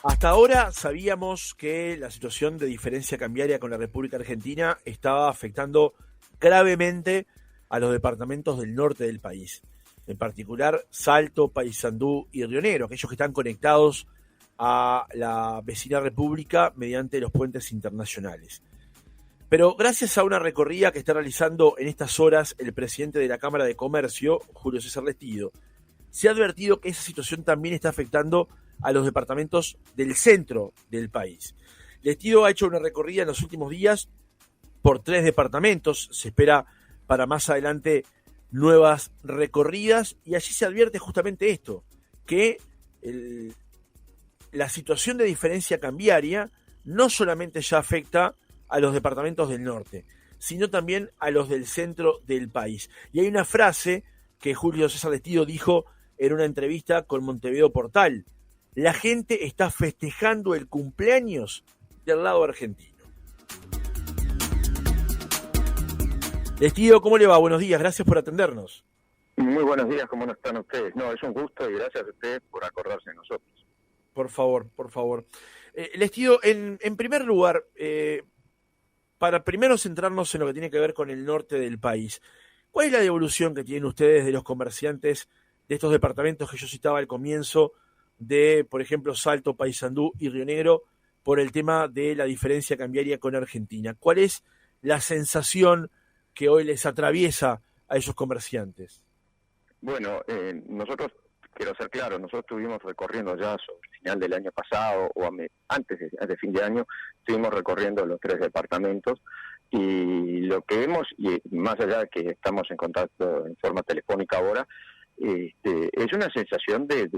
Hasta ahora sabíamos que la situación de diferencia cambiaria con la República Argentina estaba afectando gravemente a los departamentos del norte del país, en particular Salto, Paysandú y Río Negro, aquellos que están conectados a la vecina república mediante los puentes internacionales. Pero gracias a una recorrida que está realizando en estas horas el presidente de la Cámara de Comercio, Julio César Lestido, se ha advertido que esa situación también está afectando a los departamentos del centro del país. Lestido ha hecho una recorrida en los últimos días por 3 departamentos, se espera para más adelante nuevas recorridas, y allí se advierte justamente esto, que la situación de diferencia cambiaria no solamente ya afecta a los departamentos del norte, sino también a los del centro del país. Y hay una frase que Julio César Lestido dijo en una entrevista con Montevideo Portal: la gente está festejando el cumpleaños del lado argentino. Lestido, ¿cómo le va? Buenos días, gracias por atendernos. Muy buenos días, ¿cómo están ustedes? No, es un gusto y gracias a ustedes por acordarse de nosotros. Por favor, por favor. Lestido, en primer lugar, para primero centrarnos en lo que tiene que ver con el norte del país, ¿cuál es la devolución que tienen ustedes de los comerciantes de estos departamentos que yo citaba al comienzo, de, por ejemplo, Salto, Paysandú y Río Negro, por el tema de la diferencia cambiaria con Argentina? ¿Cuál es la sensación que hoy les atraviesa a esos comerciantes? Bueno, nosotros, quiero ser claro, nosotros estuvimos recorriendo ya sobre el final del año pasado o antes de fin de año, estuvimos recorriendo los 3 departamentos, y lo que vemos, y más allá de que estamos en contacto en forma telefónica ahora, es una sensación de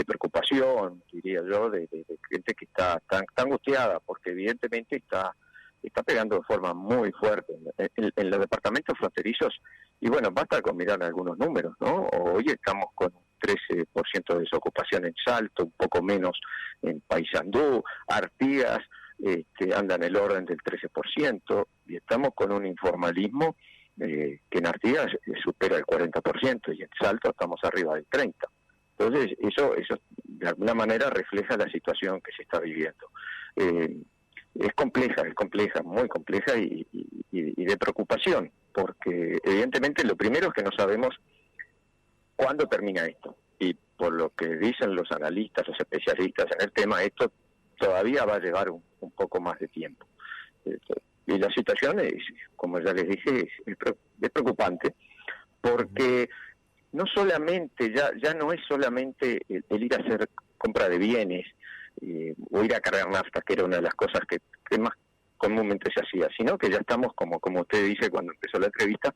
preocupación, diría yo, de gente que está angustiada, porque evidentemente está pegando de forma muy fuerte en los departamentos fronterizos. Y bueno, basta con mirar algunos números, ¿no? Hoy estamos con un 13% de desocupación en Salto, un poco menos en Paysandú, Artigas anda en el orden del 13%, y estamos con un informalismo que en Artigas supera el 40%, y en Salto estamos arriba del 30%. Entonces, eso de alguna manera refleja la situación que se está viviendo. Es compleja, muy compleja y de preocupación, porque evidentemente lo primero es que no sabemos cuándo termina esto, y por lo que dicen los analistas, los especialistas en el tema, esto todavía va a llevar un poco más de tiempo. Y la situación es, como ya les dije, es preocupante, porque no solamente, ya no es solamente el ir a hacer compra de bienes, o ir a cargar nafta, que era una de las cosas que más comúnmente se hacía, sino que ya estamos, como usted dice cuando empezó la entrevista,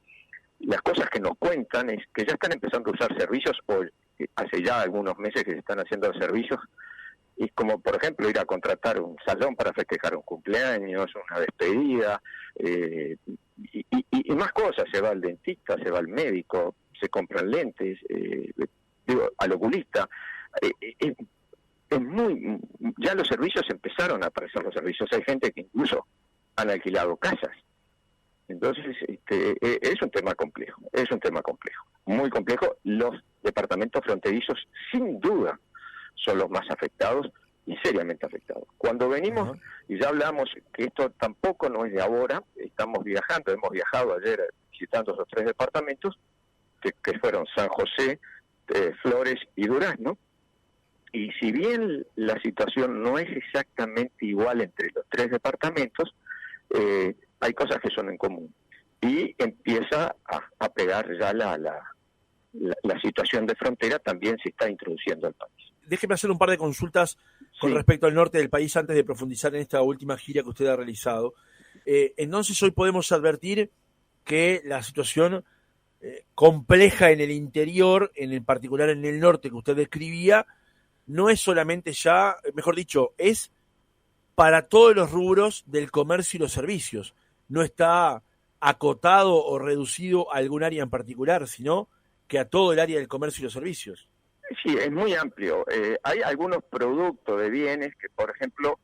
las cosas que nos cuentan es que ya están empezando a usar servicios, o hace ya algunos meses que se están haciendo servicios, y como por ejemplo ir a contratar un salón para festejar un cumpleaños, una despedida, y más cosas. Se va al dentista, se va al médico, se compran lentes, al oculista. Ya los servicios empezaron a aparecer, los servicios. Hay gente que incluso han alquilado casas. Entonces, es un tema complejo, muy complejo. Los departamentos fronterizos, sin duda, son los más afectados y seriamente afectados. Cuando venimos, y ya hablamos que esto tampoco no es de ahora, hemos viajado ayer visitando esos 3 departamentos, que fueron San José, Flores y Durazno. Y si bien la situación no es exactamente igual entre los 3 departamentos, hay cosas que son en común. Y empieza a pegar ya la situación de frontera, también se está introduciendo al país. Déjeme hacer un par de consultas con respecto al norte del país antes de profundizar en esta última gira que usted ha realizado. Entonces hoy podemos advertir que la situación compleja en el interior, en particular en el norte que usted describía, no es solamente ya, mejor dicho, es para todos los rubros del comercio y los servicios. No está acotado o reducido a algún área en particular, sino que a todo el área del comercio y los servicios. Sí, es muy amplio. Hay algunos productos de bienes que, por ejemplo,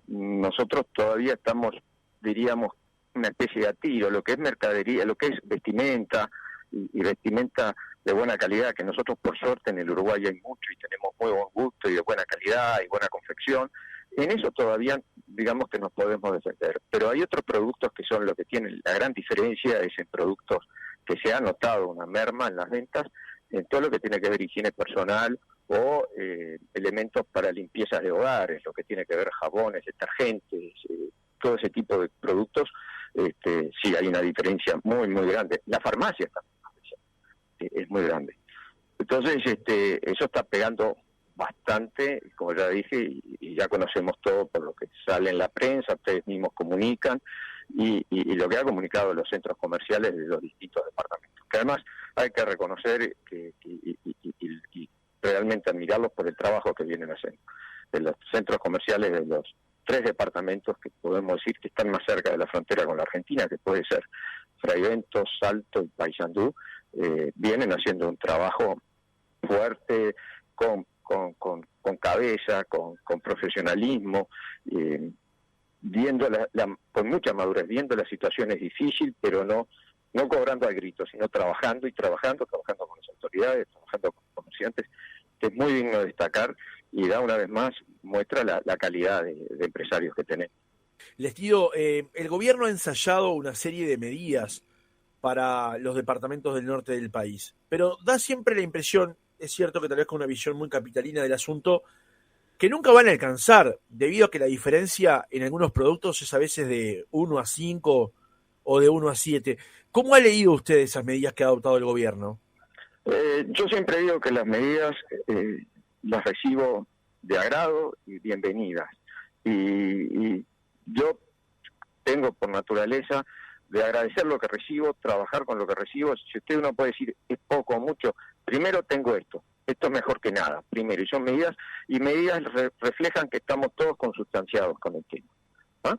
nosotros todavía estamos, diríamos, una especie de a tiro, lo que es mercadería, lo que es vestimenta, y vestimenta de buena calidad, que nosotros por suerte en el Uruguay hay mucho y tenemos muy buen gusto y de buena calidad y buena confección. En eso todavía digamos que nos podemos defender, pero hay otros productos que son lo que tienen la gran diferencia, es en productos que se ha notado una merma en las ventas, en todo lo que tiene que ver higiene personal o elementos para limpiezas de hogares, lo que tiene que ver jabones, detergentes, todo ese tipo de productos, sí hay una diferencia muy, muy grande. La farmacia también es muy grande. Entonces, eso está pegando bastante, como ya dije, y ya conocemos todo por lo que sale en la prensa, ustedes mismos comunican, y lo que ha comunicado los centros comerciales de los distintos departamentos. Que además hay que reconocer y realmente admirarlos por el trabajo que vienen haciendo. De los centros comerciales de los 3 departamentos que podemos decir que están más cerca de la frontera con la Argentina, que puede ser Fraiventos, Salto y Paysandú, vienen haciendo un trabajo fuerte, con cabeza, con profesionalismo, viendo con mucha madurez, viendo la situación es difícil, pero no cobrando al grito, sino trabajando con las autoridades, trabajando con comerciantes, que es muy digno de destacar y da una vez más muestra la calidad de empresarios que tenemos. Lestido, el gobierno ha ensayado una serie de medidas para los departamentos del norte del país, pero da siempre la impresión, es cierto que tal vez con una visión muy capitalina del asunto, que nunca van a alcanzar, debido a que la diferencia en algunos productos es a veces de 1 a 5 o de 1 a 7. ¿Cómo ha leído usted esas medidas que ha adoptado el gobierno? Yo siempre digo que las medidas las recibo de agrado y bienvenidas. Y yo tengo por naturaleza de agradecer lo que recibo, trabajar con lo que recibo. Si usted uno puede decir es poco o mucho, primero tengo esto es mejor que nada, primero, y son medidas reflejan que estamos todos consustanciados con el tema. ¿Ah?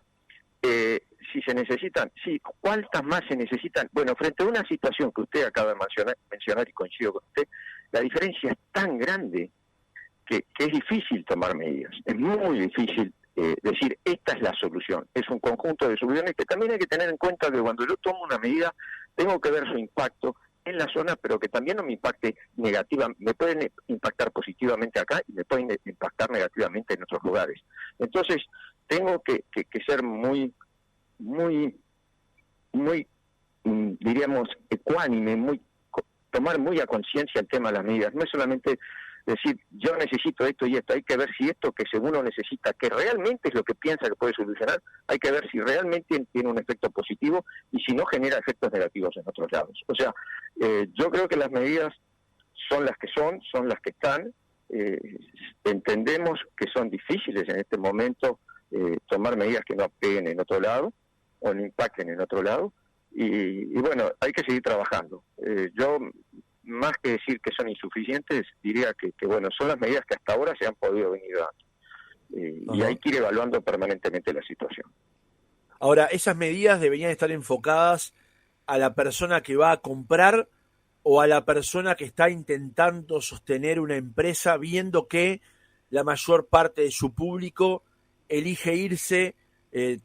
Si se necesitan, sí, ¿cuántas más se necesitan? Bueno, frente a una situación que usted acaba de mencionar y coincido con usted, la diferencia es tan grande que es difícil tomar medidas, es muy difícil decir esta es la solución, es un conjunto de soluciones que también hay que tener en cuenta que cuando yo tomo una medida tengo que ver su impacto en la zona, pero que también no me impacte negativamente, me pueden impactar positivamente acá y me pueden impactar negativamente en otros lugares. Entonces, tengo que ser muy, diríamos, ecuánime, tomar muy a conciencia el tema de las medidas. No es solamente decir, yo necesito esto y esto, hay que ver si esto que según uno necesita, que realmente es lo que piensa que puede solucionar, hay que ver si realmente tiene un efecto positivo y si no genera efectos negativos en otros lados. O sea, yo creo que las medidas son las que son las que están, entendemos que son difíciles en este momento tomar medidas que no peguen en otro lado o no impacten en otro lado, y bueno, hay que seguir trabajando. Yo más que decir que son insuficientes, diría que bueno, son las medidas que hasta ahora se han podido venir dando. Y hay que ir evaluando permanentemente la situación. Ahora, esas medidas deberían estar enfocadas a la persona que va a comprar o a la persona que está intentando sostener una empresa, viendo que la mayor parte de su público elige irse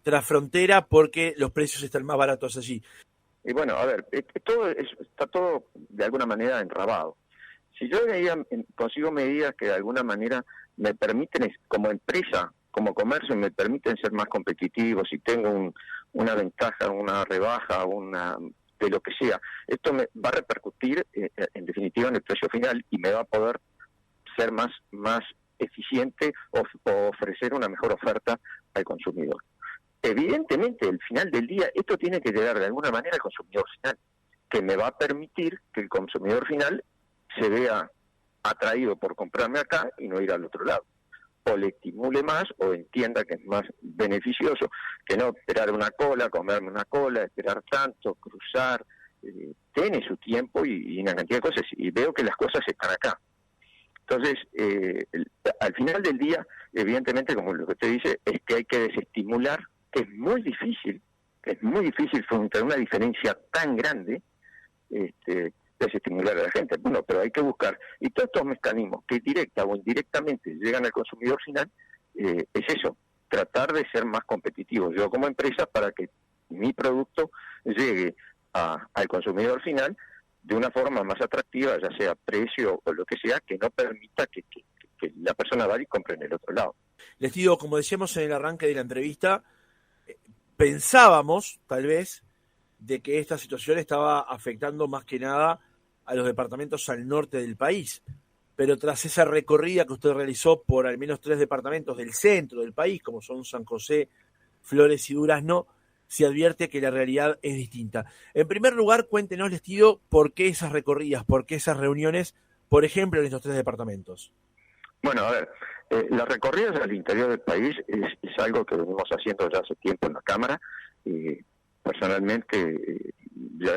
tras frontera porque los precios están más baratos allí. Y bueno, a ver, está todo de alguna manera enrabado. Si yo consigo medidas que de alguna manera me permiten, como empresa, como comercio, me permiten ser más competitivo, si tengo una ventaja, una rebaja, de lo que sea, esto me va a repercutir en definitiva en el precio final y me va a poder ser más eficiente o ofrecer una mejor oferta al consumidor. Evidentemente, al final del día, esto tiene que llegar de alguna manera al consumidor final, que me va a permitir que el consumidor final se vea atraído por comprarme acá y no ir al otro lado, o le estimule más o entienda que es más beneficioso que no esperar una cola, comerme una cola, esperar tanto, cruzar, tiene su tiempo y una cantidad de cosas, y veo que las cosas están acá. Entonces, al final del día, evidentemente, como lo que usted dice, es que hay que desestimular, que es muy difícil frente a una diferencia tan grande, desestimular a la gente. Bueno, pero hay que buscar, y todos estos mecanismos que directa o indirectamente llegan al consumidor final, es eso, tratar de ser más competitivos yo como empresa para que mi producto llegue al consumidor final de una forma más atractiva, ya sea precio o lo que sea, que no permita que la persona vaya y compre en el otro lado. Les digo, como decíamos en el arranque de la entrevista, pensábamos, tal vez, de que esta situación estaba afectando más que nada a los departamentos al norte del país. Pero tras esa recorrida que usted realizó por al menos 3 departamentos del centro del país, como son San José, Flores y Durazno, se advierte que la realidad es distinta. En primer lugar, cuéntenos, Lestido, por qué esas recorridas, por qué esas reuniones, por ejemplo, en estos 3 departamentos. Bueno, a ver, las recorridas al interior del país es algo que venimos haciendo ya hace tiempo en la Cámara. Personalmente, ya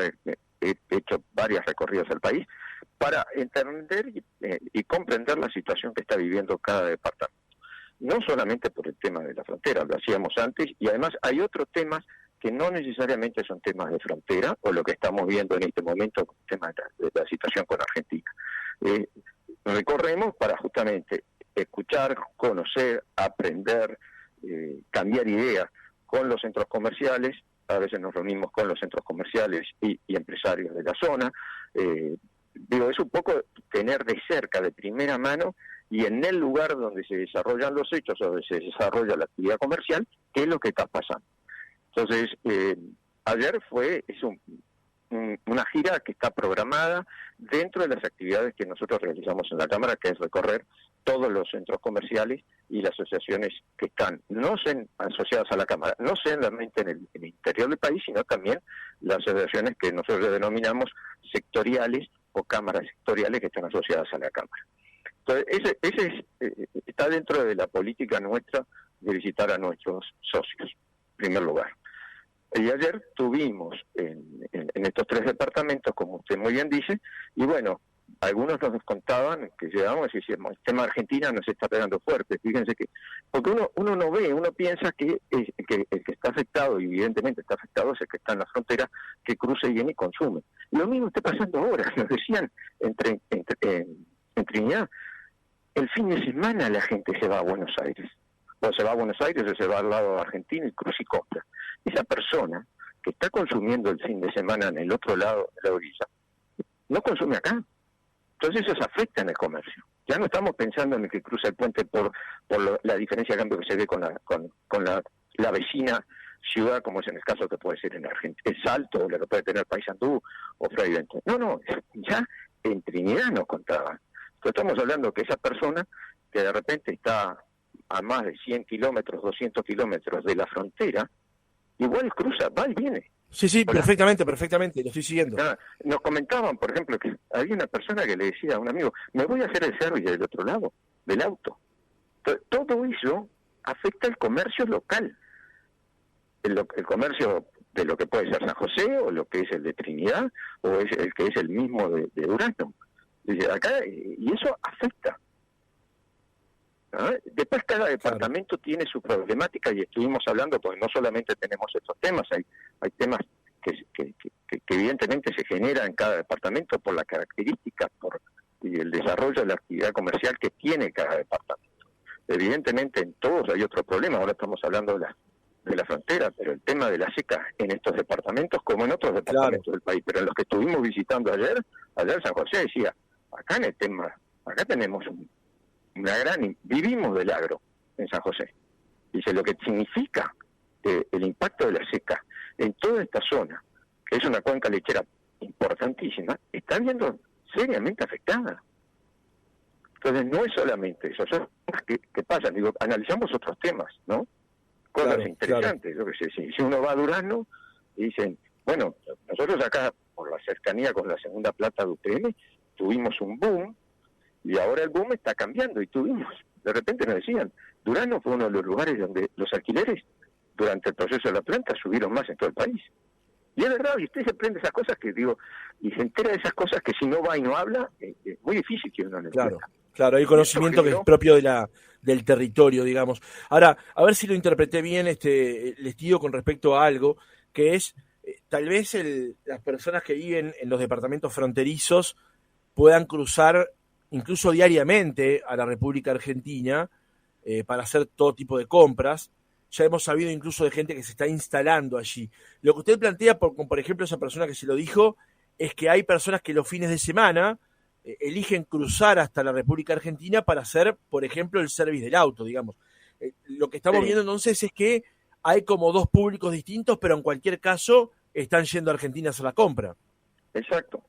he hecho varias recorridas al país para entender y comprender la situación que está viviendo cada departamento. No solamente por el tema de la frontera, lo hacíamos antes, y además hay otros temas que no necesariamente son temas de frontera, o lo que estamos viendo en este momento con el tema de la situación con Argentina. Recorremos para justamente escuchar, conocer, aprender, cambiar ideas con los centros comerciales. A veces nos reunimos con los centros comerciales y empresarios de la zona. Es un poco tener de cerca, de primera mano, y en el lugar donde se desarrollan los hechos, donde se desarrolla la actividad comercial, qué es lo que está pasando. Entonces, ayer es una gira que está programada dentro de las actividades que nosotros realizamos en la Cámara, que es recorrer todos los centros comerciales y las asociaciones que están no asociadas a la Cámara, no solamente en el interior del país, sino también las asociaciones que nosotros denominamos sectoriales o cámaras sectoriales que están asociadas a la Cámara. Entonces, ese está dentro de la política nuestra de visitar a nuestros socios, en primer lugar. Y ayer tuvimos en estos 3 departamentos, como usted muy bien dice, y bueno, algunos nos contaban que llegamos y decíamos, el tema de Argentina nos está pegando fuerte. Fíjense que, porque uno no ve, uno piensa que el que está afectado, y evidentemente está afectado, es el que está en la frontera, que cruza y viene y consume. Lo mismo está pasando ahora, nos decían en Trinidad, el fin de semana la gente se va a Buenos Aires. O se va a Buenos Aires o se va al lado de Argentina y cruza y compra. Esa persona que está consumiendo el fin de semana en el otro lado de la orilla, no consume acá. Entonces eso afecta en el comercio. Ya no estamos pensando en el que cruza el puente por la diferencia de cambio que se ve con la vecina ciudad, como es en el caso que puede ser en Argentina, el Salto, o lo que puede tener Paysandú o Fray Bentos. No, ya en Trinidad nos contaban. Entonces estamos hablando que esa persona que de repente está a más de 100 kilómetros, 200 kilómetros de la frontera, igual cruza, va y viene. Sí, perfectamente, lo estoy siguiendo. Nos comentaban, por ejemplo, que había una persona que le decía a un amigo, me voy a hacer el servicio del otro lado, del auto. Todo eso afecta el comercio local. El comercio de lo que puede ser San José, o lo que es el de Trinidad, o es el que es el mismo de Durazno. Dice, acá, y eso afecta. ¿Ah? Después cada departamento tiene su problemática, y estuvimos hablando, porque no solamente tenemos estos temas, hay temas que evidentemente se generan en cada departamento por las características y el desarrollo de la actividad comercial que tiene cada departamento. Evidentemente en todos hay otro problema, ahora estamos hablando de la frontera, pero el tema de la seca en estos departamentos, como en otros departamentos del país, pero en los que estuvimos visitando ayer San José decía, acá tenemos vivimos del agro en San José. Dice, lo que significa el impacto de la seca en toda esta zona, que es una cuenca lechera importantísima, está viendo seriamente afectada. Entonces no es solamente eso, son cosas que pasan. Digo, analizamos otros temas, ¿no? Cosas interesantes. Yo que sé, si uno va a Durazno y dicen, bueno, nosotros acá, por la cercanía con la segunda planta de UPM, tuvimos un boom, y ahora el boom está cambiando, y de repente nos decían, Durazno fue uno de los lugares donde los alquileres durante el proceso de la planta subieron más en todo el país. Y es verdad, y usted se aprende esas cosas y se entera de esas cosas que si no va y no habla, es muy difícil que uno le entienda. Claro, hay conocimiento que es propio del territorio, digamos. Ahora, a ver si lo interpreté bien, Lestido, con respecto a algo, que es, tal vez las personas que viven en los departamentos fronterizos puedan cruzar incluso diariamente a la República Argentina para hacer todo tipo de compras. Ya hemos sabido incluso de gente que se está instalando allí. Lo que usted plantea, por ejemplo, esa persona que se lo dijo, es que hay personas que los fines de semana eligen cruzar hasta la República Argentina para hacer, por ejemplo, el service del auto, digamos. Lo que estamos viendo entonces es que hay como dos públicos distintos, pero en cualquier caso están yendo a Argentina a hacer la compra. Exacto.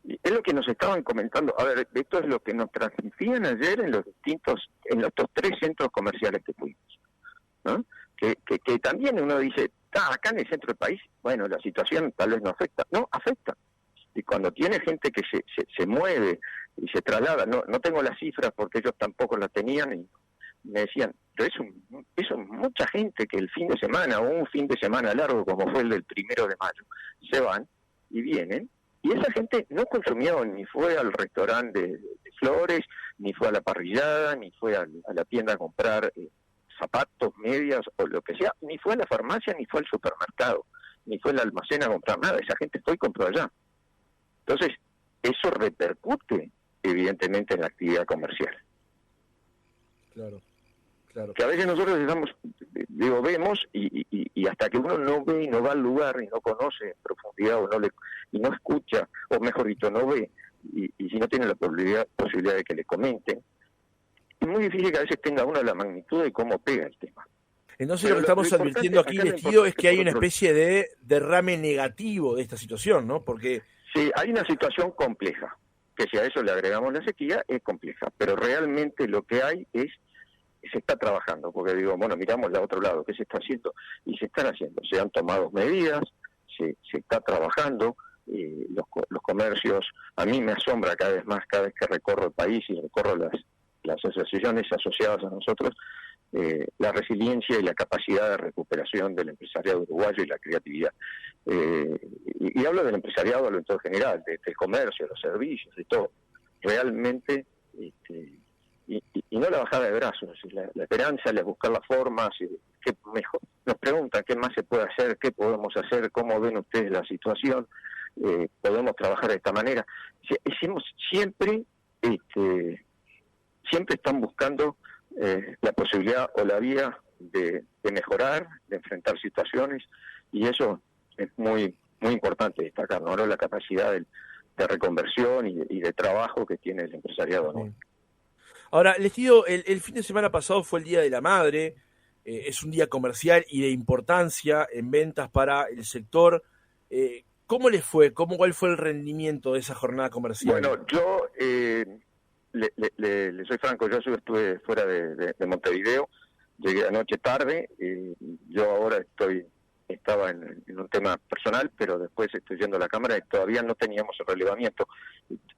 Y es lo que nos estaban comentando. A ver, esto es lo que nos transmitían ayer en los estos 3 centros comerciales que fuimos, ¿no? Que también uno dice, acá en el centro del país, bueno, la situación tal vez no afecta. No, afecta. Y cuando tiene gente que se mueve y se traslada, no tengo las cifras porque ellos tampoco las tenían, y me decían, pero eso es mucha gente que el fin de semana o un fin de semana largo como fue el del 1 de mayo, se van y vienen, y esa gente no consumió, ni fue al restaurante de flores, ni fue a la parrillada, ni fue a la tienda a comprar zapatos, medias o lo que sea, ni fue a la farmacia, ni fue al supermercado, ni fue al almacén a comprar nada. Esa gente fue y compró allá. Entonces, eso repercute evidentemente en la actividad comercial. Claro. Que a veces nosotros vemos y hasta que uno no ve y no va al lugar y no conoce en profundidad y no escucha, o mejor dicho, no ve, y si no tiene la posibilidad de que le comenten, es muy difícil que a veces tenga uno la magnitud de cómo pega el tema. Entonces lo que estamos advirtiendo aquí, Lestido, es que hay una especie de derrame negativo de esta situación, ¿no? Porque sí, hay una situación compleja, que si a eso le agregamos la sequía, es compleja, pero realmente lo que hay se está trabajando, porque miramos al otro lado, ¿qué se está haciendo? Y se están haciendo, se han tomado medidas, se está trabajando, los comercios, a mí me asombra cada vez más, cada vez que recorro el país y recorro las asociaciones asociadas a nosotros, la resiliencia y la capacidad de recuperación del empresariado uruguayo y la creatividad. Y hablo del empresariado, hablo en todo general, del comercio, los servicios, de todo. Realmente, y no la bajada de brazos, la esperanza, la buscar las formas, qué mejor. Nos preguntan qué más se puede hacer, qué podemos hacer, cómo ven ustedes la situación, podemos trabajar de esta manera. Siempre están buscando la posibilidad o la vía de mejorar, de enfrentar situaciones, y eso es muy muy importante destacar, ¿no? La capacidad de reconversión y de trabajo que tiene el empresariado, ¿no? Ahora, Lestido, el fin de semana pasado fue el Día de la Madre, es un día comercial y de importancia en ventas para el sector. ¿Cómo les fue? ¿Cuál fue el rendimiento de esa jornada comercial? Bueno, yo le soy franco, yo estuve fuera de Montevideo, llegué anoche tarde, yo ahora estaba en un tema personal, pero después estoy yendo a la Cámara y todavía no teníamos el relevamiento.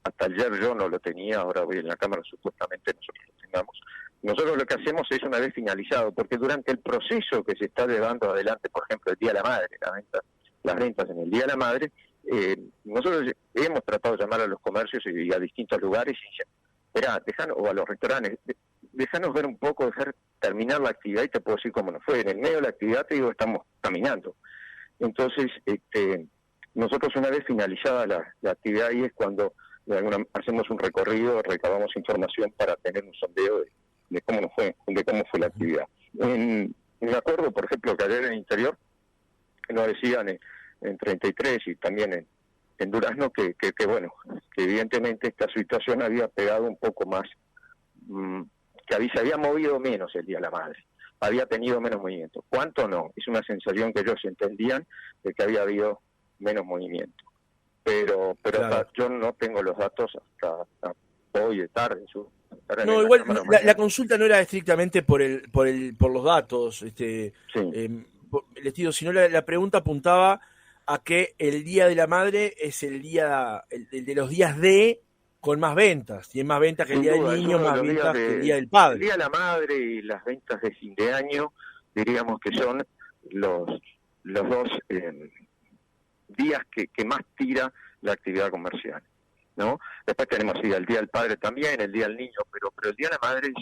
Hasta ayer yo no lo tenía, ahora voy en la Cámara, supuestamente nosotros lo tengamos. Nosotros lo que hacemos es, una vez finalizado, porque durante el proceso que se está llevando adelante, por ejemplo, el Día de la Madre, las ventas en el Día de la Madre, nosotros hemos tratado de llamar a los comercios y a distintos lugares y decir, o a los restaurantes, déjanos ver un poco, dejar terminar la actividad y te puedo decir cómo nos fue. En el medio de la actividad estamos caminando. Entonces, nosotros una vez finalizada la actividad ahí es cuando hacemos un recorrido, recabamos información para tener un sondeo de cómo fue la actividad. Me acuerdo, por ejemplo, que ayer en el interior nos decían en 33 y también en Durazno que evidentemente esta situación había pegado un poco más, que se había movido menos el Día de la Madre, había tenido menos movimiento. ¿Cuánto? No, es una sensación que ellos entendían de que había habido menos movimiento. Pero claro, yo no tengo los datos hasta hoy de tarde. No, igual la consulta no era estrictamente por los datos, sí. Lestido, sino la pregunta apuntaba a que el Día de la Madre es el de los días con más ventas. Tiene más ventas que el Día del Niño, más ventas que el Día del Padre. El Día de la Madre y las ventas de fin de año, diríamos que son los dos días que más tira la actividad comercial, ¿no? Después tenemos el Día del Padre también, el Día del Niño, pero el Día de la Madre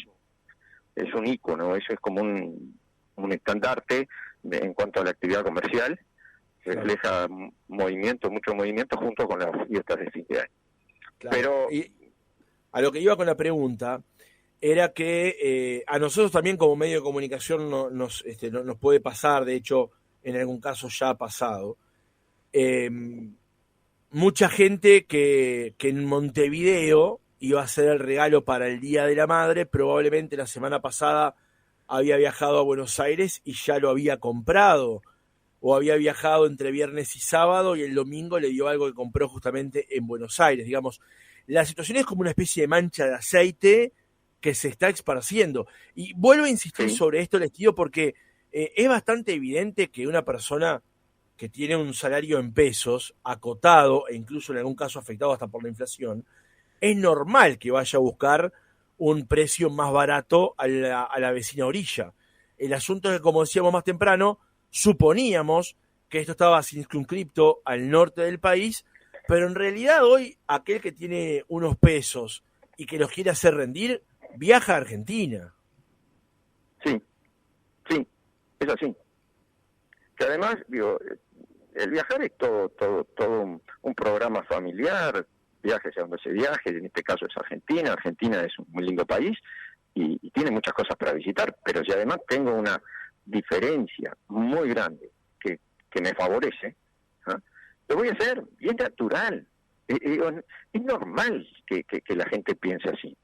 es un ícono, eso es como un estandarte en cuanto a la actividad comercial, refleja mucho movimiento junto con las fiestas de fin de año. Claro. Pero y a lo que iba con la pregunta era que a nosotros también como medio de comunicación nos puede pasar, de hecho en algún caso ya ha pasado, mucha gente que en Montevideo iba a ser el regalo para el Día de la Madre, probablemente la semana pasada había viajado a Buenos Aires y ya lo había comprado, o había viajado entre viernes y sábado y el domingo le dio algo que compró justamente en Buenos Aires. Digamos, la situación es como una especie de mancha de aceite que se está esparciendo. Y vuelvo a insistir sobre esto, les digo, porque es bastante evidente que una persona que tiene un salario en pesos, acotado e incluso en algún caso afectado hasta por la inflación, es normal que vaya a buscar un precio más barato a la vecina orilla. El asunto es que, como decíamos más temprano, suponíamos que esto estaba circunscripto al norte del país, pero en realidad hoy aquel que tiene unos pesos y que los quiere hacer rendir, viaja a Argentina. Sí, es así. Que además, digo, el viajar es todo un programa familiar, viajes a donde se viaje, en este caso es Argentina. Argentina es un muy lindo país y tiene muchas cosas para visitar, pero si además tengo una diferencia muy grande que me favorece, ¿ah? Lo voy a hacer, y es natural, es normal que la gente piense así.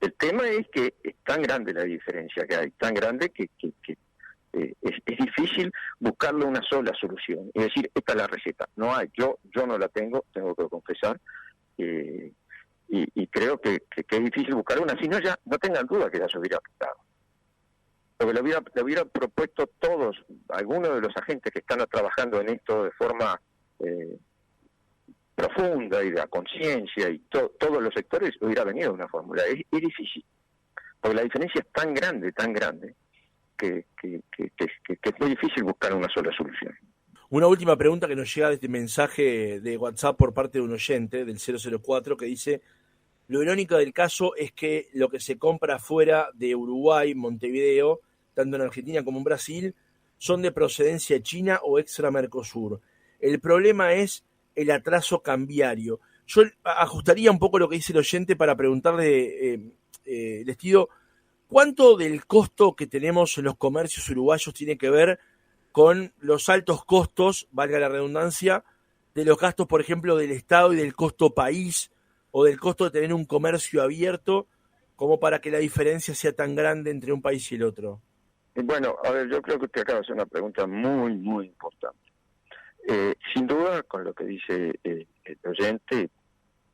El tema es que es tan grande la diferencia que hay, tan grande que es difícil buscarle una sola solución y decir, esta es la receta. No hay, yo no la tengo que confesar, y creo que es difícil buscar una, si no ya no tengan duda que ya se hubiera aplicado. Porque le hubiera propuesto todos, algunos de los agentes que están trabajando en esto de forma profunda y de a conciencia, y todos los sectores, hubiera venido una fórmula. Es difícil, porque la diferencia es tan grande, que es muy difícil buscar una sola solución. Una última pregunta que nos llega de este mensaje de WhatsApp por parte de un oyente del 004 que dice: lo irónico del caso es que lo que se compra fuera de Uruguay, Montevideo, tanto en Argentina como en Brasil, son de procedencia china o extra Mercosur. El problema es el atraso cambiario. Yo ajustaría un poco lo que dice el oyente para preguntarle, Lestido, ¿cuánto del costo que tenemos en los comercios uruguayos tiene que ver con los altos costos, valga la redundancia, de los gastos, por ejemplo, del Estado y del costo país, o del costo de tener un comercio abierto, como para que la diferencia sea tan grande entre un país y el otro? Bueno, a ver, yo creo que usted acaba de hacer una pregunta muy, muy importante. Sin duda, con lo que dice el oyente,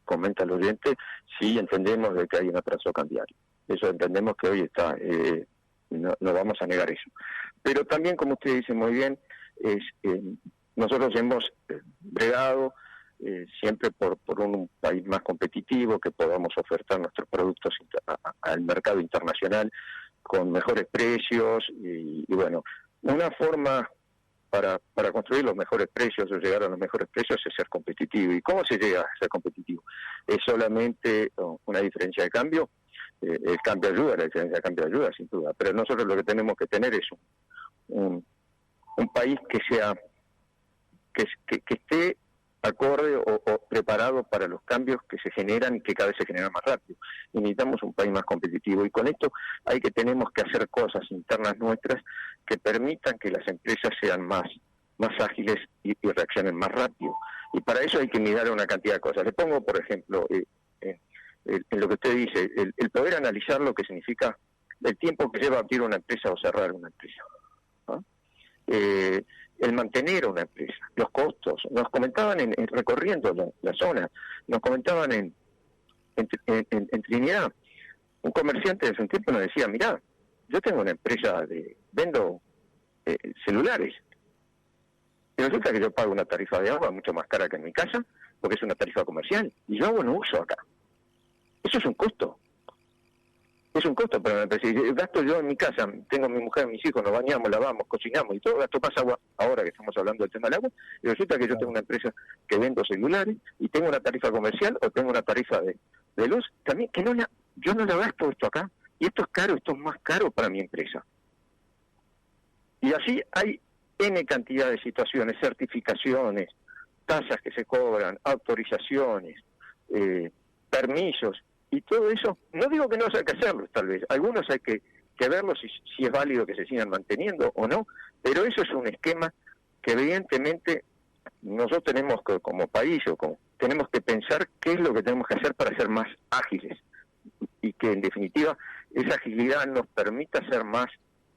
comenta el oyente, sí entendemos de que hay un atraso cambiario. Eso entendemos que hoy está, no vamos a negar eso. Pero también, como usted dice muy bien, nosotros hemos bregado siempre por un país más competitivo, que podamos ofertar nuestros productos al mercado internacional con mejores precios, y bueno, una forma para construir los mejores precios o llegar a los mejores precios es ser competitivo. ¿Y cómo se llega a ser competitivo? ¿Es solamente una diferencia de cambio? El cambio ayuda, la diferencia de cambio ayuda sin duda, pero nosotros lo que tenemos que tener es un país que sea que esté acorde o preparado para los cambios que se generan y que cada vez se generan más rápido. Y necesitamos un país más competitivo, y con esto tenemos que hacer cosas internas nuestras que permitan que las empresas sean más ágiles y reaccionen más rápido. Y para eso hay que mirar una cantidad de cosas. Le pongo, por ejemplo, en lo que usted dice, el poder analizar lo que significa el tiempo que lleva abrir una empresa o cerrar una empresa, ¿no? El mantener una empresa, los costos. Nos comentaban recorriendo la zona, nos comentaban en Trinidad, un comerciante de hace un tiempo nos decía: mirá, yo tengo una empresa vendo celulares, y resulta que yo pago una tarifa de agua mucho más cara que en mi casa, porque es una tarifa comercial, y yo agua no uso acá. Eso es un costo. Es un costo para una empresa. Y gasto yo en mi casa, tengo a mi mujer, mis hijos, nos bañamos, lavamos, cocinamos y todo, gasto más agua ahora que estamos hablando del tema del agua, y resulta que yo tengo una empresa que vendo celulares y tengo una tarifa comercial o tengo una tarifa de luz, también que yo no la gasto esto acá, y esto es caro, esto es más caro para mi empresa. Y así hay N cantidad de situaciones, certificaciones, tasas que se cobran, autorizaciones, permisos, y todo eso. No digo que no haya que hacerlos, tal vez, algunos hay que verlos si es válido que se sigan manteniendo o no, pero eso es un esquema que evidentemente nosotros tenemos que, como país, tenemos que pensar qué es lo que tenemos que hacer para ser más ágiles y que en definitiva esa agilidad nos permita ser más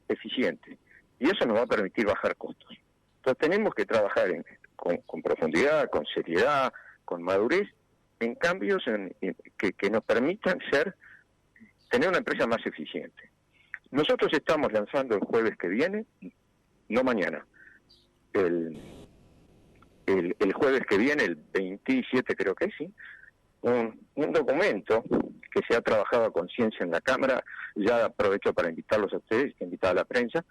eficientes y eso nos va a permitir bajar costos. Entonces tenemos que trabajar con profundidad, con seriedad, con madurez, en cambios que nos permitan tener una empresa más eficiente. Nosotros estamos lanzando el jueves que viene, no mañana, el jueves que viene, el 27 creo que sí, un documento que se ha trabajado a conciencia en la Cámara. Ya aprovecho para invitarlos a ustedes, invitar a la prensa,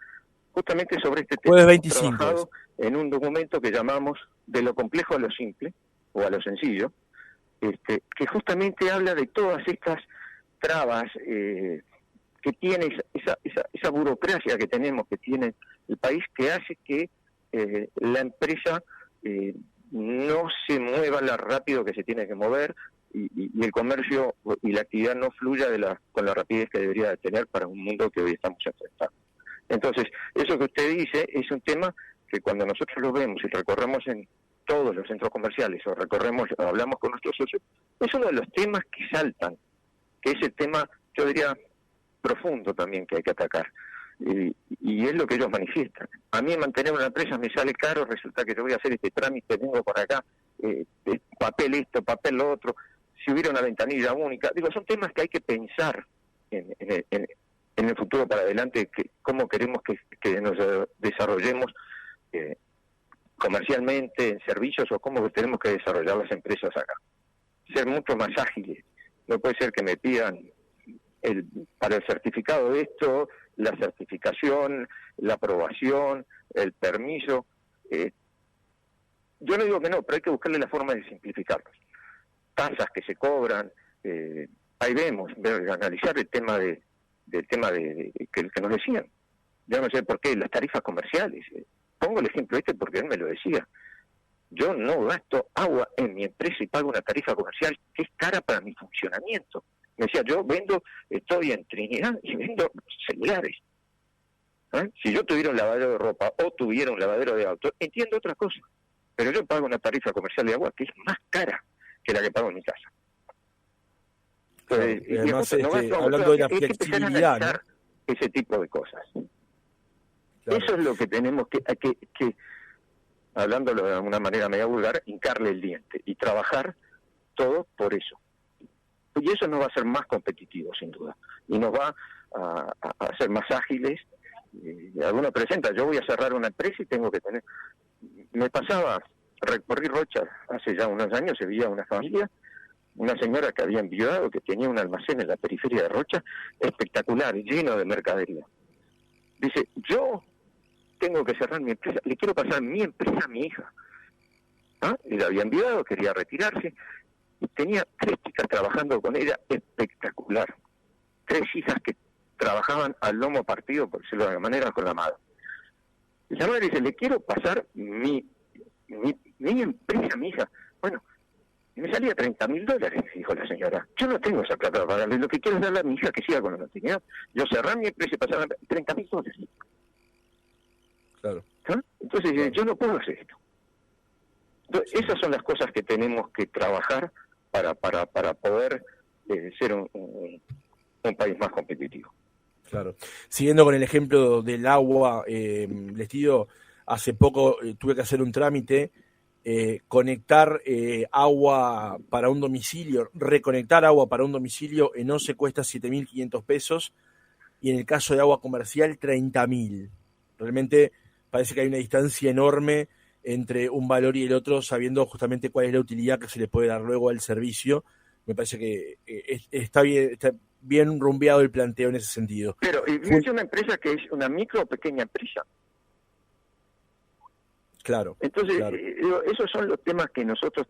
justamente sobre este tema. Jueves 25. Hemos trabajado en un documento que llamamos De lo complejo a lo simple, o a lo sencillo, que justamente habla de todas estas trabas que tiene esa burocracia que tenemos, que tiene el país, que hace que la empresa no se mueva lo rápido que se tiene que mover y el comercio y la actividad no fluya con la rapidez que debería de tener para un mundo que hoy estamos enfrentando. Entonces, eso que usted dice es un tema que cuando nosotros lo vemos y recorremos en todos los centros comerciales o hablamos con nuestros socios, es uno de los temas que saltan, que es el tema, yo diría, profundo también que hay que atacar. Y es lo que ellos manifiestan. A mí mantener una empresa me sale caro, resulta que yo voy a hacer este trámite, vengo por acá, papel esto, papel lo otro, si hubiera una ventanilla única. Digo, son temas que hay que pensar en el futuro para adelante, cómo queremos que nos desarrollemos comercialmente, en servicios, o cómo tenemos que desarrollar las empresas acá. Ser mucho más ágiles. No puede ser que me pidan para el certificado de esto, la certificación, la aprobación, el permiso. Yo no digo que no, pero hay que buscarle la forma de simplificarlos. Tasas que se cobran, ahí vemos, analizar el tema que nos decían. Yo no sé por qué, las tarifas comerciales. Pongo el ejemplo porque él me lo decía. Yo no gasto agua en mi empresa y pago una tarifa comercial que es cara para mi funcionamiento. Me decía, yo estoy en Trinidad y vendo celulares. Si yo tuviera un lavadero de ropa o tuviera un lavadero de auto, entiendo otra cosa. Pero yo pago una tarifa comercial de agua que es más cara que la que pago en mi casa. Entonces, claro, además, hablando de la flexibilidad, ¿no? Ese tipo de cosas. Claro. Eso es lo que tenemos que hablándolo de una manera media vulgar, hincarle el diente y trabajar todo por eso. Y eso nos va a hacer más competitivos, sin duda, y nos va a hacer más ágiles. Alguno presenta, yo voy a cerrar una empresa y tengo que tener... Me pasaba, recorrí Rocha hace ya unos años, se veía una familia, una señora que había enviudado, que tenía un almacén en la periferia de Rocha, espectacular, lleno de mercadería. Dice, yo tengo que cerrar mi empresa, le quiero pasar mi empresa a mi hija. Y la había enviudado, quería retirarse, y tenía 3 chicas trabajando con ella, espectacular. 3 hijas que trabajaban al lomo partido, por decirlo de alguna manera, con la madre. Y la madre dice, le quiero pasar mi empresa a mi hija. Bueno, me salía $30.000, dijo la señora. Yo no tengo esa plata para pagarle, lo que quiero es darle a mi hija que siga con la continuidad. Yo cerrar mi empresa y pasar $30.000. Claro. Entonces, claro, yo no puedo hacer esto. Entonces, esas son las cosas que tenemos que trabajar para poder ser un país más competitivo. Claro. Siguiendo con el ejemplo del agua, Lestido, hace poco tuve que hacer un trámite, conectar agua para un domicilio, reconectar agua para un domicilio en OCE cuesta $7.500 y en el caso de agua comercial $30.000. Realmente parece que hay una distancia enorme entre un valor y el otro, sabiendo justamente cuál es la utilidad que se le puede dar luego al servicio. Me parece que está bien rumbeado el planteo en ese sentido. Pero es una empresa que es una micro o pequeña empresa. Claro. Entonces, claro. Esos son los temas que nosotros,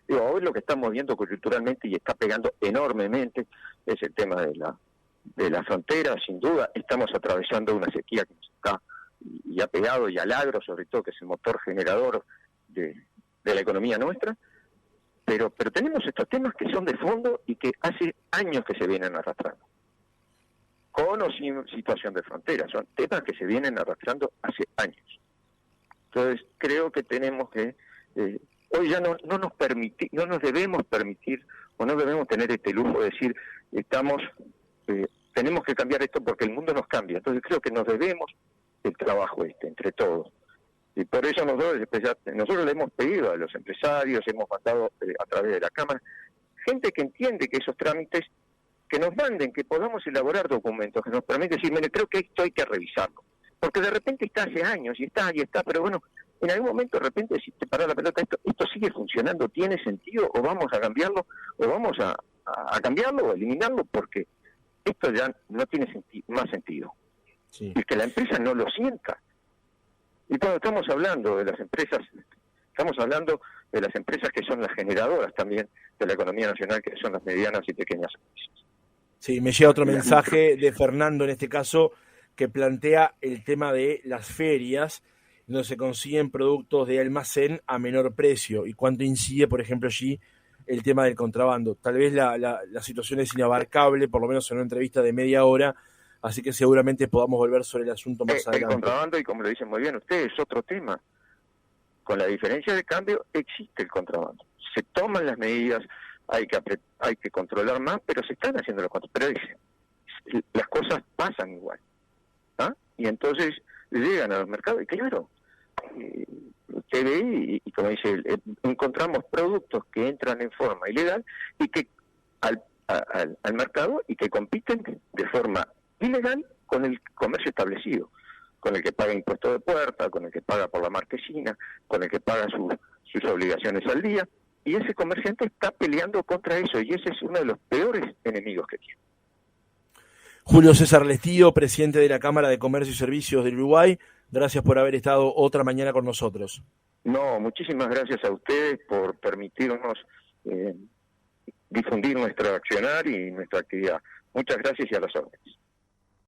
hoy lo que estamos viendo coyunturalmente y está pegando enormemente es el tema de la frontera, sin duda. Estamos atravesando una sequía que nos está y ha pegado, y al agro sobre todo, que es el motor generador de la economía nuestra, pero tenemos estos temas que son de fondo y que hace años que se vienen arrastrando, con o sin situación de frontera, son temas que se vienen arrastrando hace años. Entonces creo que tenemos que Hoy ya no nos debemos permitir o no debemos tener este lujo de decir tenemos que cambiar esto porque el mundo nos cambia. Entonces creo que nos debemos el trabajo entre todos. Y por eso nosotros le hemos pedido a los empresarios, hemos mandado a través de la Cámara, gente que entiende que esos trámites, que nos manden, que podamos elaborar documentos, que nos permiten decir, mire, creo que esto hay que revisarlo. Porque de repente está hace años y está, pero bueno, en algún momento de repente si te para la pelota, esto sigue funcionando, tiene sentido, o vamos a cambiarlo, o vamos a cambiarlo o eliminarlo, porque esto ya no tiene más sentido. Sí. Y que la empresa no lo sienta. Y cuando estamos hablando de las empresas, estamos hablando de las empresas que son las generadoras también de la economía nacional, que son las medianas y pequeñas empresas. Sí, me llega otro mensaje de Fernando en este caso, que plantea el tema de las ferias, donde se consiguen productos de almacén a menor precio, y cuánto incide, por ejemplo, allí el tema del contrabando. Tal vez la situación es inabarcable, por lo menos en una entrevista de media hora, así que seguramente podamos volver sobre el asunto más adelante. El contrabando, y como lo dicen muy bien ustedes, es otro tema. Con la diferencia de cambio existe el contrabando. Se toman las medidas, hay que controlar más, pero se están haciendo los controles. Pero las cosas pasan igual. ¿Ah? Y entonces llegan a los mercados y claro, usted ve y como dice, encontramos productos que entran en forma ilegal y que al mercado y que compiten de forma ilegal con el comercio establecido, con el que paga impuesto de puerta, con el que paga por la marquesina, con el que paga sus obligaciones al día, y ese comerciante está peleando contra eso, y ese es uno de los peores enemigos que tiene. Julio César Lestío, presidente de la Cámara de Comercio y Servicios del Uruguay, gracias por haber estado otra mañana con nosotros. No, muchísimas gracias a ustedes por permitirnos difundir nuestro accionar y nuestra actividad. Muchas gracias y a las órdenes.